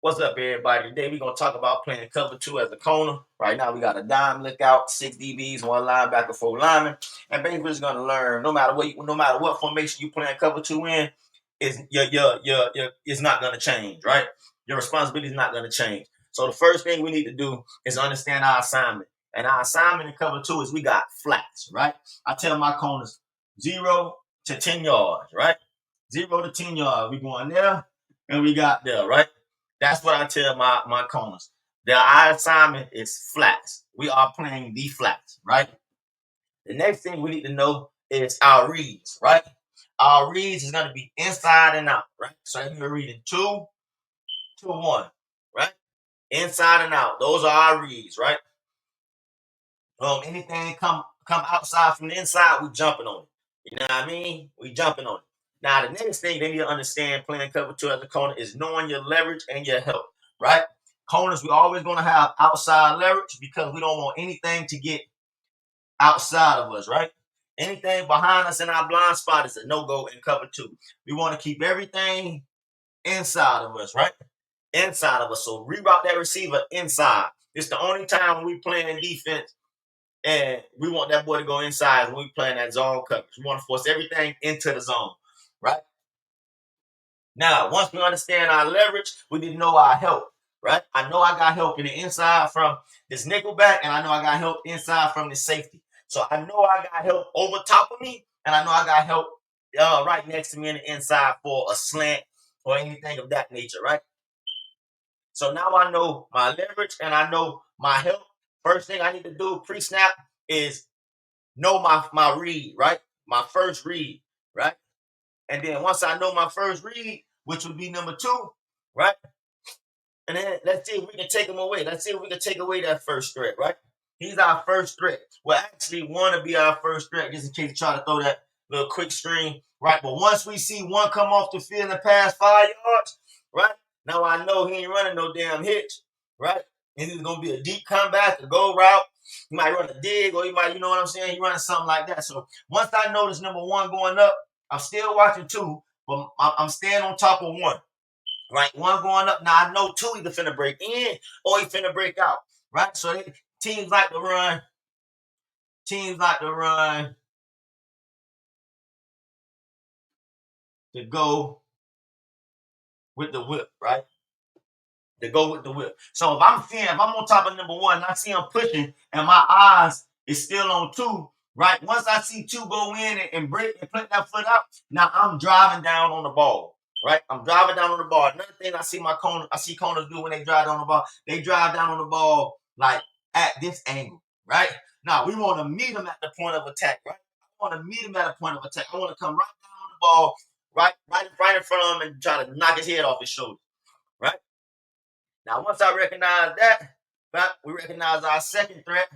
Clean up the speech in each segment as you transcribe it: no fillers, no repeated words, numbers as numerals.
What's up, everybody? Today we're gonna talk about playing cover two as a corner. Right now we got a dime lookout, 6 DBs, one linebacker, 4 linemen, and basically we're just gonna learn. No matter what formation you playing cover two in, is your it's not gonna change, right? Your responsibility is not gonna change. So the first thing we need to do is understand our assignment, and our assignment in cover two is we got flats, right? I tell my corners 0 to 10 yards, right? 0 to 10 yards. We going there and we got there, right? That's what I tell my corners. Our assignment is flats. We are playing the flats, right? The next thing we need to know is our reads, right? Our reads is going to be inside and out, right? So if you're reading 2 to 1, right? Inside and out. Those are our reads, right? Anything come outside from the inside, we jumping on it. You know what I mean? We jumping on it. Now, the next thing they need to understand playing cover two as a corner is knowing your leverage and your help, right? Corners, we always going to have outside leverage because we don't want anything to get outside of us, right? Anything behind us in our blind spot is a no-go in cover two. We want to keep everything inside of us, right? Inside of us. So reroute that receiver inside. It's the only time we playing defense and we want that boy to go inside when we playing that zone coverage. We want to force everything into the zone, right? Now, once we understand our leverage, we need to know our help, right? I know I got help in the inside from this nickel back, and I know I got help inside from the safety. So I know I got help over top of me, and I know I got help right next to me in the inside for a slant or anything of that nature, right? So now I know my leverage and I know my help. First thing I need to do pre-snap is know my read, right? My first read, right? And then once I know my first read, which would be number 2, right? And then let's see if we can take him away. Let's see if we can take away that first threat, right? He's our first threat. Well, actually want to be our first threat just in case you try to throw that little quick string, right? But once we see one come off the field and pass 5 yards, right? Now I know he ain't running no damn hitch, right? And he's going to be a deep comeback, a go route. He might run a dig or he might, you know what I'm saying? He running something like that. So once I notice number 1 going up, I'm still watching 2, but I'm staying on top of 1. Right, 1 going up. Now I know 2 either finna break in or he finna break out. Right, so teams like to run. Teams like to run to go with the whip. Right, to go with the whip. So if I'm on top of number 1, and I see him pushing, and my eyes is still on 2. Right, once I see 2 go in and break and put that foot out, now I'm driving down on the ball. Right, I'm driving down on the ball. Another thing I see corners do when they drive down the ball, they drive down on the ball like at this angle. Right, now we want to meet them at the point of attack. Right, I want to meet him at a point of attack. I want to come right down on the ball, right in front of him and try to knock his head off his shoulder. Right. Now, once I recognize that, right, we recognize our second threat,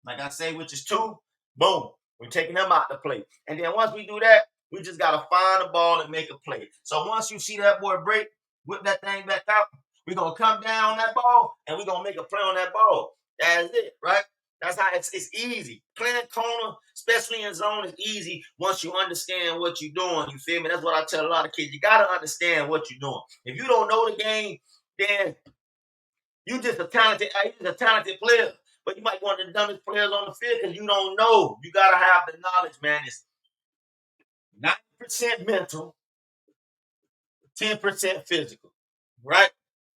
like I say, which is 2. Boom. We're taking them out the play. And then once we do that, we just got to find the ball and make a play. So once you see that boy break, whip that thing back out, we're going to come down on that ball and we're going to make a play on that ball. That's it, right? That's how it's easy. Playing corner, especially in zone, is easy once you understand what you're doing. You feel me? That's what I tell a lot of kids. You got to understand what you're doing. If you don't know the game, then you just a talented player, but you might be one of the dumbest players on the field because you don't know. You gotta have the knowledge, man. It's 90% mental, 10% physical, right?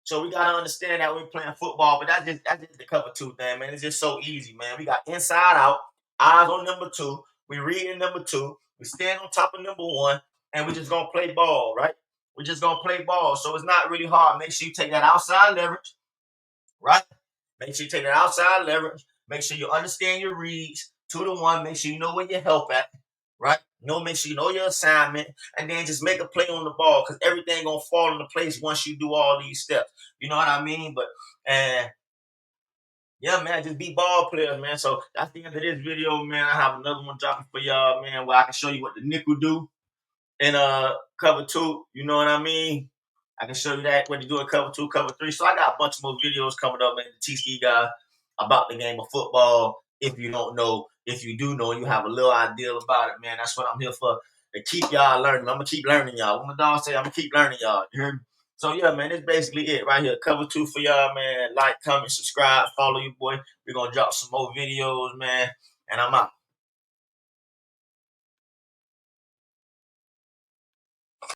So we gotta understand that when we're playing football, but that's just the cover 2 thing, man. It's just so easy, man. We got inside out, eyes on number 2. We reading number 2. We stand on top of number 1, and we just gonna play ball, right? We're just gonna play ball. So it's not really hard. Make sure you take that outside leverage, right? Make sure you take that outside leverage. Make sure you understand your reads 2 to 1. Make sure you know where your help at, right? Make sure you know your assignment, and then just make a play on the ball because everything gonna fall into place once you do all these steps. You know what I mean? But yeah, man, just be ball players, man. So that's the end of this video, man. I have another one dropping for y'all, man, where I can show you what the nickel do in cover 2. You know what I mean? I can show you that when you do a cover 2, cover 3. So I got a bunch of more videos coming up, man, to teach you guys about the game of football. If you don't know, if you do know, you have a little idea about it, man. That's what I'm here for, to keep y'all learning. I'm gonna keep learning y'all. What my dog say, I'm gonna keep learning y'all. You hear me? So yeah, man, that's basically it right here. Cover two for y'all, man. Like, comment, subscribe, follow your boy. We're gonna drop some more videos, man. And I'm out.